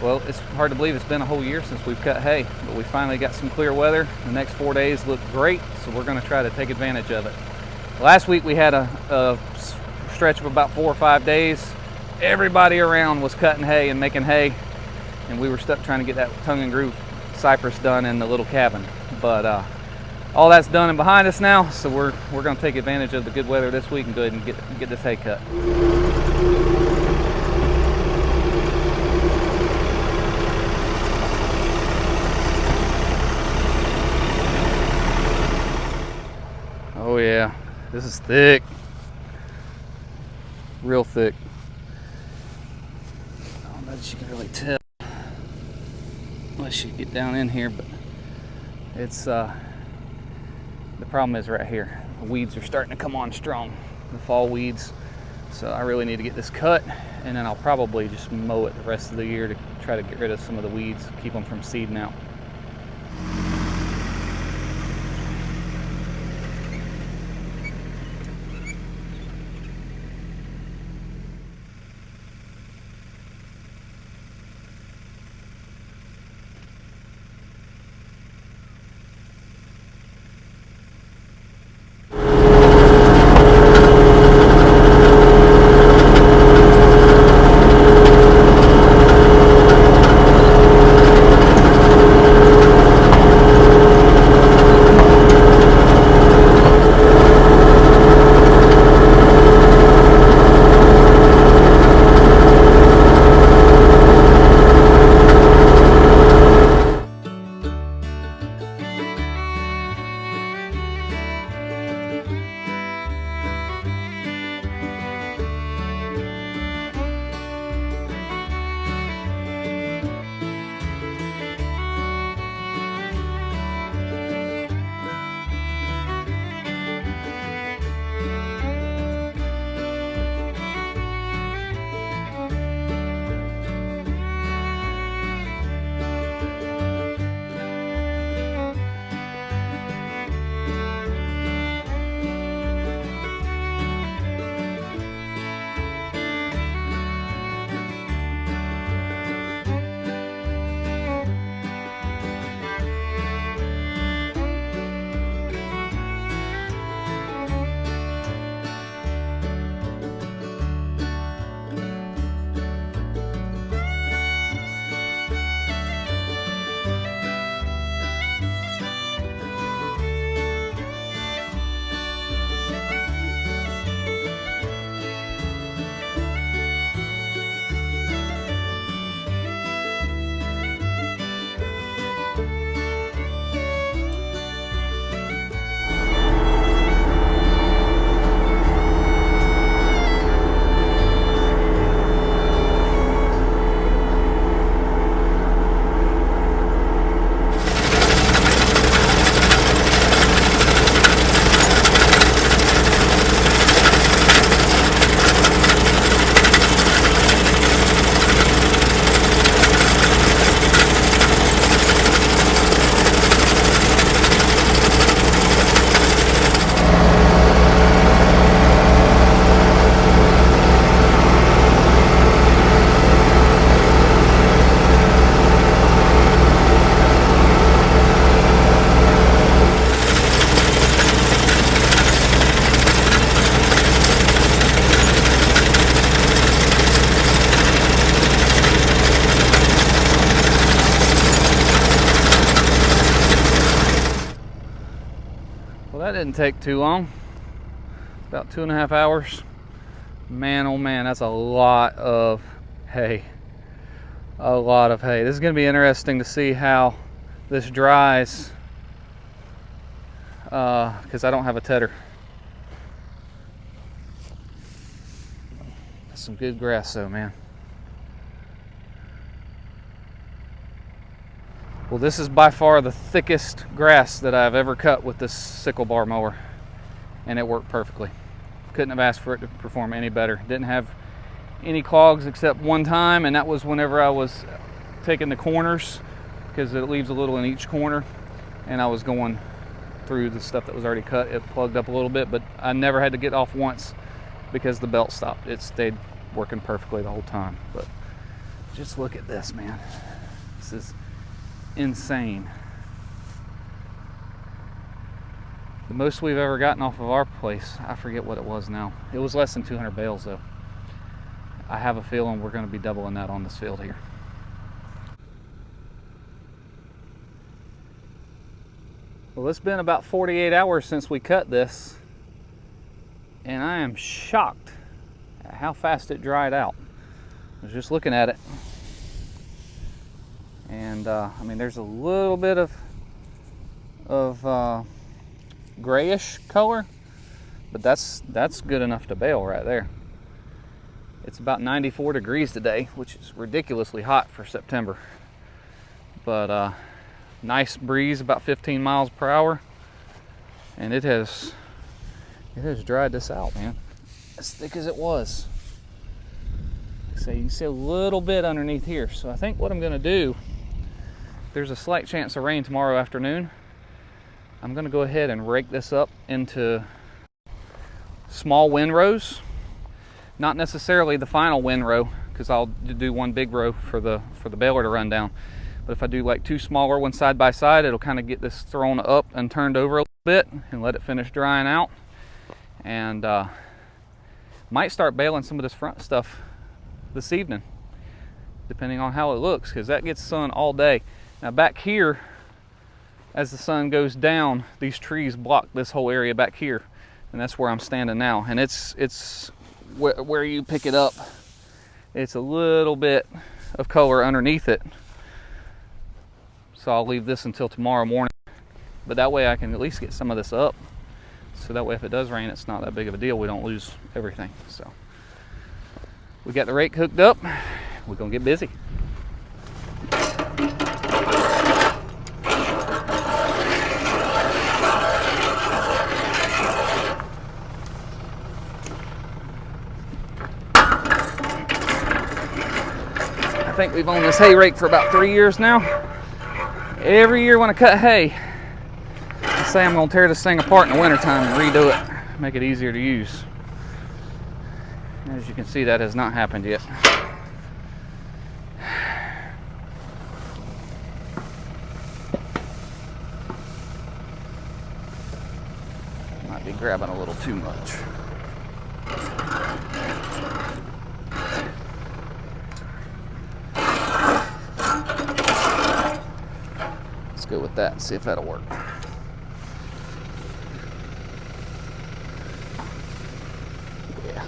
Well, it's hard to believe it's been a whole year since we've cut hay, but we finally got some clear weather. The next 4 days look great, so we're going to try to take advantage of it. Last week we had a stretch of about 4 or 5 days. Everybody around was cutting hay and making hay, and we were stuck trying to get that tongue and groove cypress done in the little cabin. But all that's done and behind us now, so we're going to take advantage of the good weather this week and go ahead and get this hay cut. Oh yeah, this is thick, real thick. I don't know that you can really tell unless you get down in here, but it's the problem is right here. The weeds are starting to come on strong, the fall weeds. So I really need to get this cut, and then I'll probably just mow it the rest of the year to try to get rid of some of the weeds, keep them from seeding out. That didn't take too long, about 2.5 hours. Man, oh man, that's a lot of hay. A lot of hay. This is going to be interesting to see how this dries, because I don't have a tedder. That's some good grass though, man. Well, this is by far the thickest grass that I've ever cut with this sickle bar mower, and it worked perfectly. Couldn't have asked for it to perform any better. Didn't have any clogs except one time, and that was whenever I was taking the corners, because it leaves a little in each corner, and I was going through the stuff that was already cut. It plugged up a little bit, but I never had to get off once because the belt stopped. It stayed working perfectly the whole time. But Just look at this, man. This is insane. The most we've ever gotten off of our place, I forget what it was now. It was less than 200 bales though. I have a feeling we're going to be doubling that on this field here. Well, it's been about 48 hours since we cut this, and I am shocked at how fast it dried out. I was just looking at it, and I mean, there's a little bit of grayish color, but that's good enough to bale right there. It's about 94 degrees today, which is ridiculously hot for September, but nice breeze, about 15 miles per hour, and it has dried this out, man, as thick as it was. So you can see a little bit underneath here. So I think what I'm going to do, there's a slight chance of rain tomorrow afternoon. I'm going to go ahead and rake this up into small windrows, not necessarily the final windrow, because I'll do one big row for the baler to run down. But if I do like two smaller ones side by side, it'll kind of get this thrown up and turned over a little bit and let it finish drying out. And might start baling some of this front stuff this evening, depending on how it looks, because that gets sun all day. Now back here, as the sun goes down, these trees block this whole area back here, and that's where I'm standing now. And it's where you pick it up, it's a little bit of color underneath it. So I'll leave this until tomorrow morning, but that way I can at least get some of this up, so that way if it does rain, it's not that big of a deal. We don't lose everything. So we got the rake hooked up. We're gonna get busy. I think we've owned this hay rake for about 3 years now. Every year when I cut hay, I say I'm going to tear this thing apart in the wintertime and redo it, make it easier to use. As you can see, that has not happened yet. Might be grabbing a little too much. Go with that and see if that'll work. Yeah.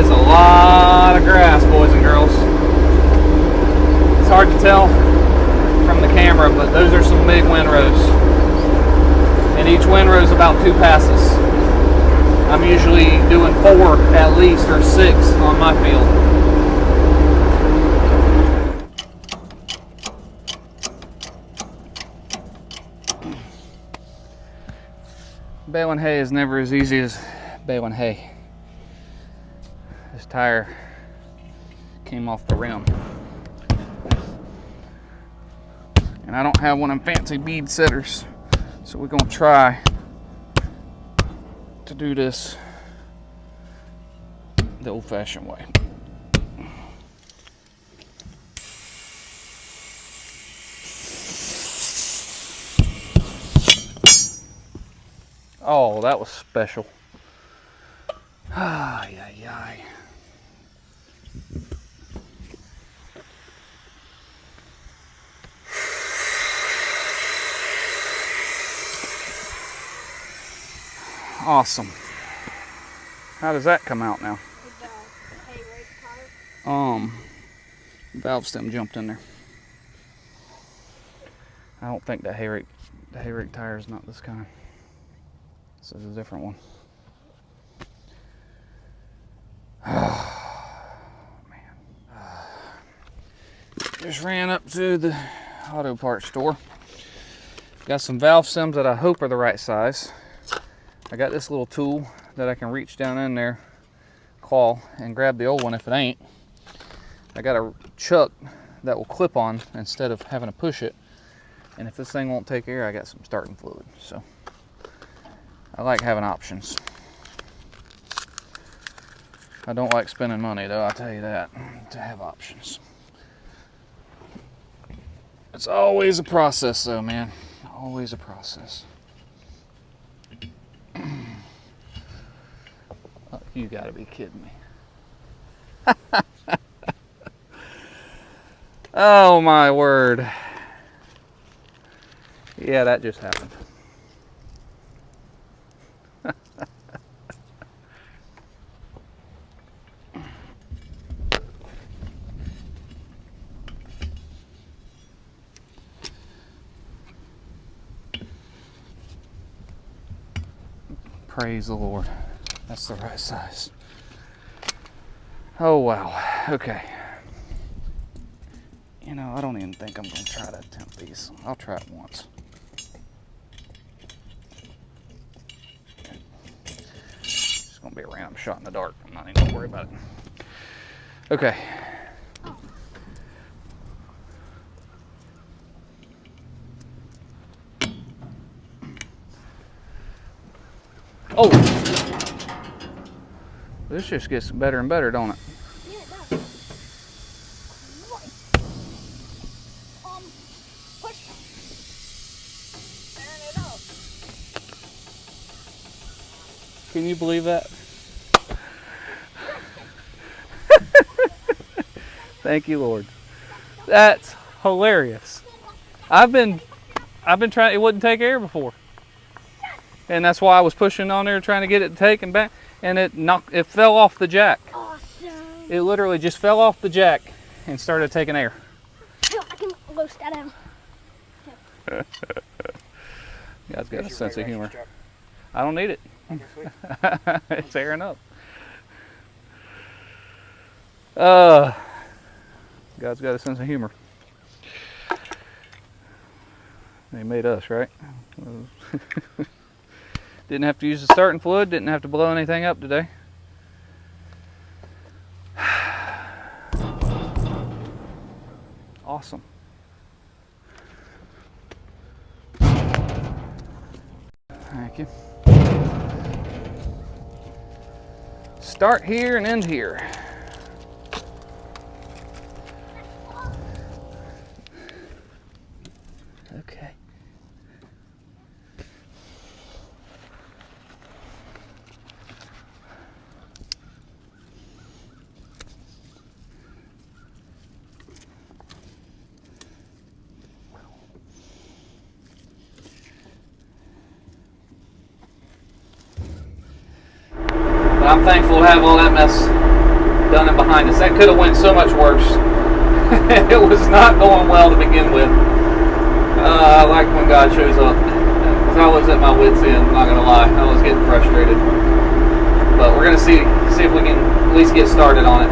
That is a lot of grass, boys and girls. It's hard to tell from the camera, but those are some big windrows. And each windrow is about 2 passes. I'm usually doing 4 at least, or 6 on my field. Baling hay is never as easy as baling hay. This tire came off the rim. And I don't have one of them fancy bead setters, so we're gonna try to do this the old-fashioned way. Oh, that was special. Ay, ay, ay. Awesome. How does that come out now? With the hay rake tire. Valve stem jumped in there. I don't think the hay rake tire is not this kind. This is a different one. Man. Just ran up to the auto parts store. Got some valve stems that I hope are the right size. I got this little tool that I can reach down in there, claw, and grab the old one if it ain't. I got a chuck that will clip on instead of having to push it. And if this thing won't take air, I got some starting fluid. So I like having options. I don't like spending money though, I'll tell you that, to have options. It's always a process though, man. Always a process. Oh, you gotta be kidding me. Oh my word. Yeah, that just happened. Praise the Lord. That's the right size. Oh wow. Okay. You know, I don't even think I'm going to try to attempt these. I'll try it once. It's going to be a random shot in the dark. I'm not even going to worry about it. Okay. Oh! This just gets better and better, don't it? Yeah, it does. Push. Turn it up. Can you believe that? Thank you, Lord. That's hilarious. I've been trying, it wouldn't take air before. And that's why I was pushing on there trying to get it to take and back, and it fell off the jack. Awesome. It literally just fell off the jack and started taking air. I can roast that out. God's got a sense of humor. I don't need it. It's airing up. God's got a sense of humor. He made us, right? Didn't have to use the starting fluid, didn't have to blow anything up today. Awesome. Thank you. Start here and end here. Okay. I'm thankful to have all that mess done and behind us. That could have went so much worse. It was not going well to begin with. I like when God shows up, because I was at my wit's end, I'm not going to lie. I was getting frustrated. But we're going to see if we can at least get started on it.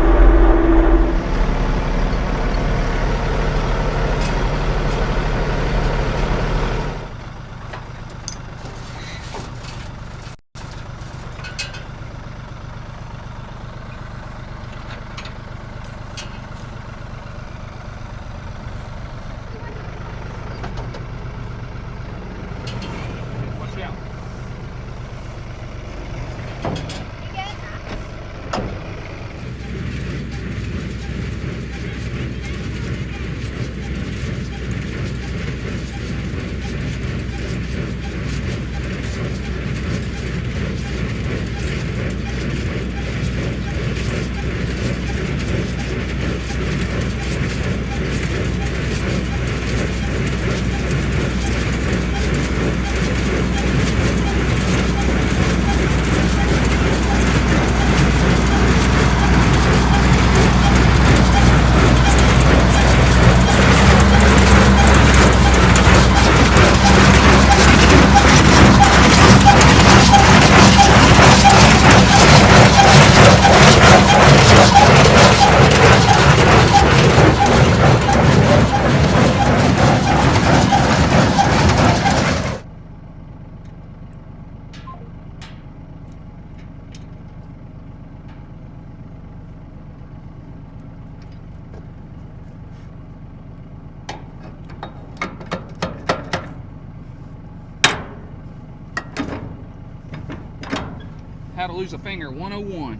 How to lose a finger 101.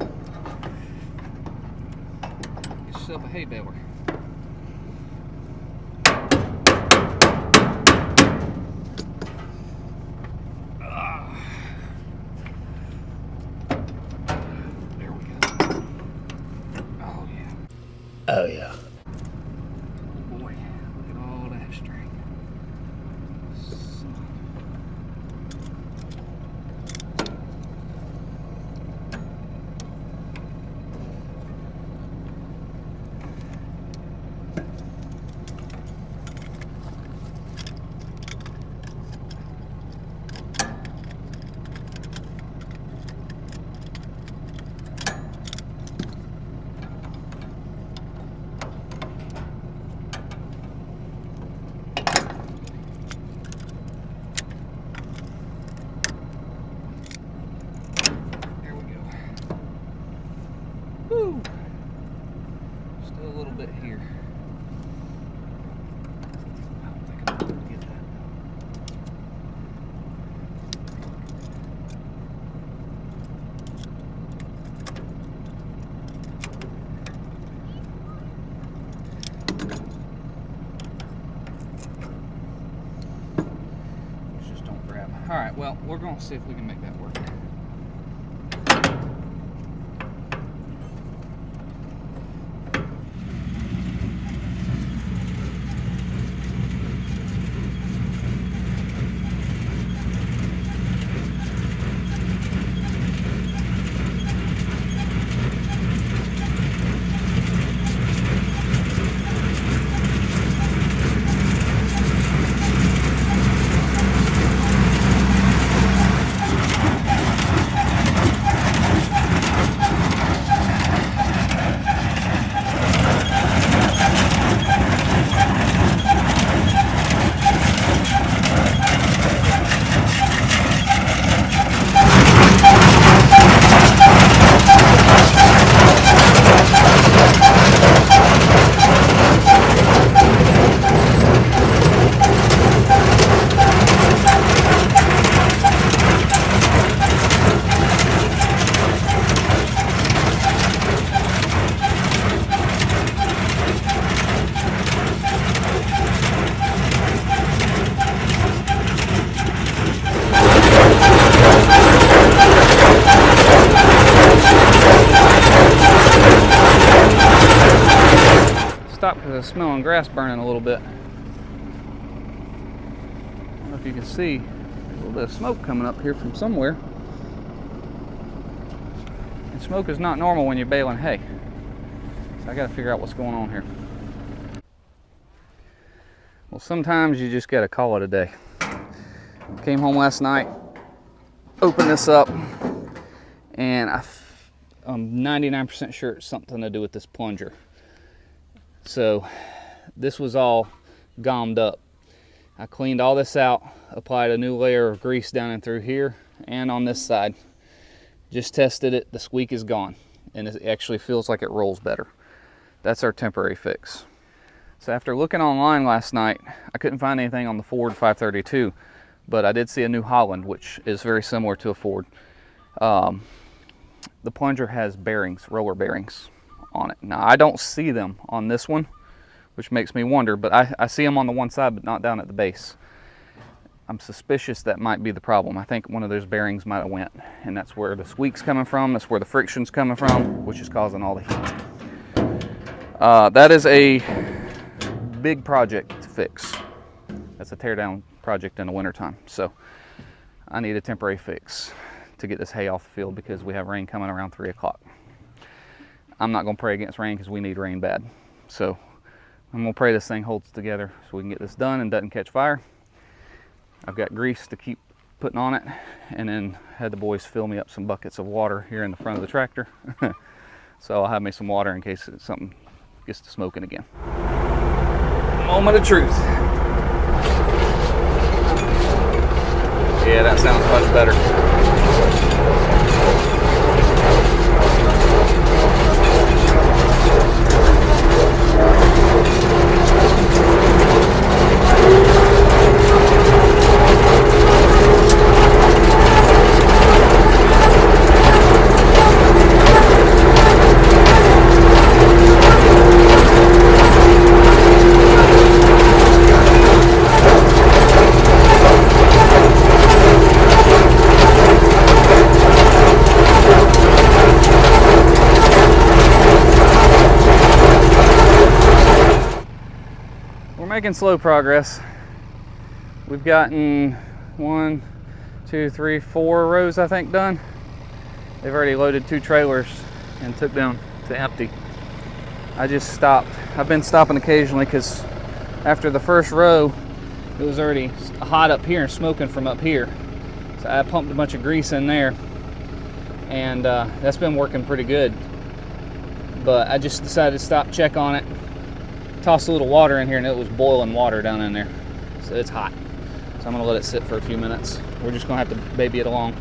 Get yourself a hay baler. There we go. Oh yeah. Oh yeah. Oh boy, look at all that string. Woo! Still a little bit here. I don't think I'm going to get that. These just don't grab. All right, well, we're going to see if we can make that work. Stop because I was smelling grass burning a little bit. I don't know if you can see a little bit of smoke coming up here from somewhere. And smoke is not normal when you're baling hay. So I got to figure out what's going on here. Well, sometimes you just got to call it a day. Came home last night, opened this up, and I'm 99% sure it's something to do with this plunger. So this was all gommed up. I cleaned all this out, applied a new layer of grease down and through here and on this side. Just tested it, the squeak is gone, and it actually feels like it rolls better. That's our temporary fix. So after looking online last night, I couldn't find anything on the Ford 532, but I did see a New Holland, which is very similar to a Ford. The plunger has bearings, roller bearings on it. Now I don't see them on this one, which makes me wonder, but I see them on the one side but not down at the base. I'm suspicious that might be the problem. I think one of those bearings might have went, and that's where the squeak's coming from, that's where the friction's coming from, which is causing all the heat. That is a big project to fix. That's a teardown project in the wintertime, so I need a temporary fix to get this hay off the field because we have rain coming around 3 o'clock. I'm not going to pray against rain because we need rain bad. So I'm going to pray this thing holds together so we can get this done and doesn't catch fire. I've got grease to keep putting on it, and then had the boys fill me up some buckets of water here in the front of the tractor. So I'll have me some water in case something gets to smoking again. Moment of truth. Yeah, that sounds much better. Making slow progress. We've gotten 1, 2, 3, 4 rows I think done. They've already loaded 2 trailers and took them to empty. I just stopped. I've been stopping occasionally because after the first row it was already hot up here and smoking from up here. So I pumped a bunch of grease in there, and that's been working pretty good. But I just decided to stop, check on it. Tossed a little water in here and it was boiling water down in there, so it's hot. So I'm gonna let it sit for a few minutes. We're just gonna have to baby it along.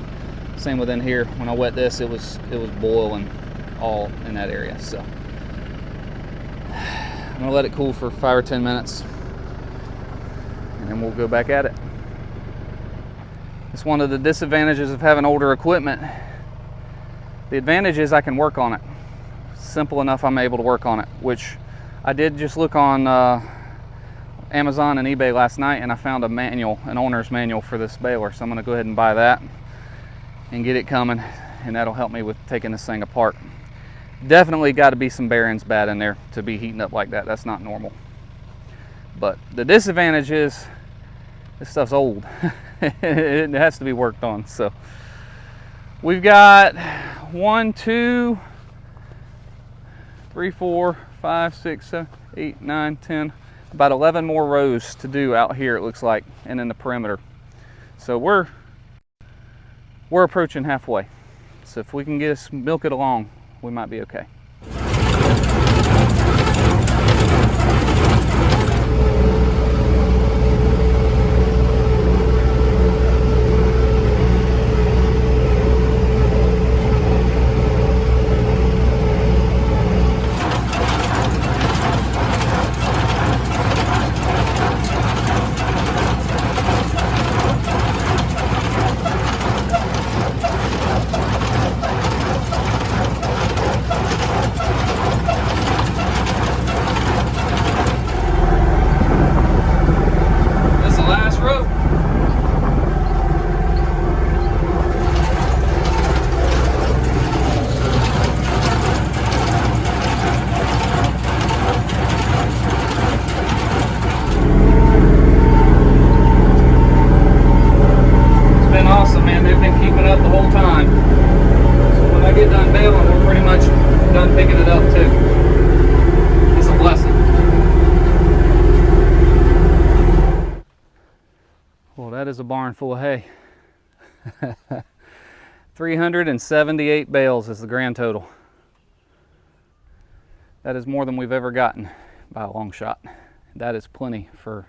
Same with in here. When I wet this, it was boiling all in that area. So I'm gonna let it cool for 5 or 10 minutes, and then we'll go back at it. It's one of the disadvantages of having older equipment. The advantage is I can work on it. Simple enough, I'm able to work on it, which I did just look on Amazon and eBay last night, and I found a manual, an owner's manual for this baler. So I'm gonna go ahead and buy that and get it coming, and that'll help me with taking this thing apart. Definitely got to be some bearings bad in there to be heating up like that. That's not normal. But the disadvantage is this stuff's old. It has to be worked on. So we've got 1, 2, 3, 4, 5, 6, 7, 8, 9, 10, about 11 more rows to do out here, it looks like, and in the perimeter. So we're approaching halfway. So if we can milk it along, we might be okay. is a barn full of hay. 378 bales is the grand total. That is more than we've ever gotten by a long shot. That is plenty for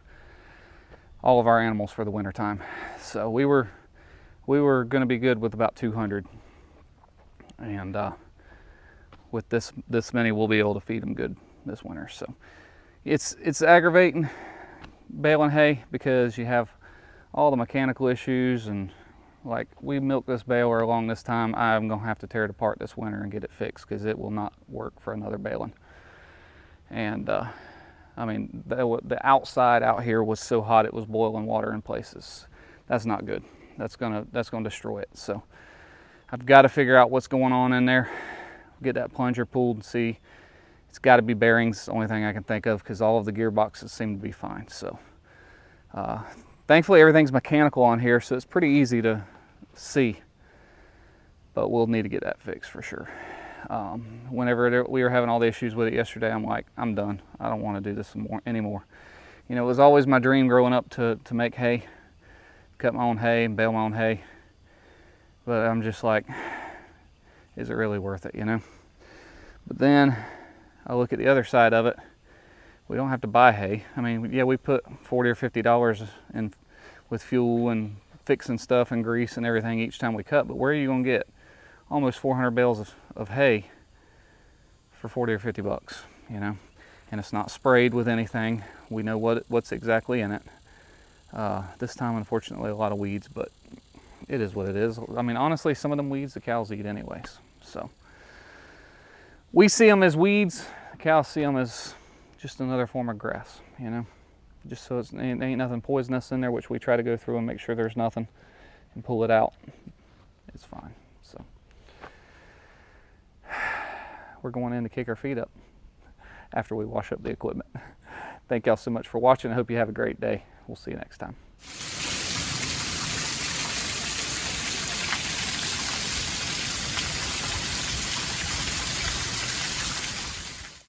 all of our animals for the winter time. So we were going to be good with about 200, and with this many, we'll be able to feed them good this winter. So it's aggravating baling hay because you have all the mechanical issues, and like we milk this baler along this time, I'm gonna have to tear it apart this winter and get it fixed because it will not work for another baling. And I mean, the outside out here was so hot it was boiling water in places. That's not good. That's gonna destroy it. So I've got to figure out what's going on in there. Get that plunger pulled and see. It's got to be bearings, the only thing I can think of, because all of the gearboxes seem to be fine. So thankfully everything's mechanical on here, so it's pretty easy to see. But we'll need to get that fixed for sure. Whenever we were having all the issues with it yesterday, I'm like, I'm done. I don't want to do this anymore. You know, it was always my dream growing up to make hay, cut my own hay and bale my own hay. But I'm just like, is it really worth it, you know? But then I look at the other side of it. We don't have to buy hay. I mean, yeah, we put $40 or $50 in with fuel and fixing stuff and grease and everything each time we cut. But where are you going to get almost 400 bales of hay for 40 or 50 bucks, you know? And it's not sprayed with anything. We know what's exactly in it. This time, unfortunately, a lot of weeds, but it is what it is. I mean, honestly, some of them weeds the cows eat anyways. So we see them as weeds. The cows see them as just another form of grass, you know? Just so it ain't nothing poisonous in there, which we try to go through and make sure there's nothing and pull it out. It's fine. So we're going in to kick our feet up after we wash up the equipment. Thank y'all so much for watching. I hope you have a great day. We'll see you next time.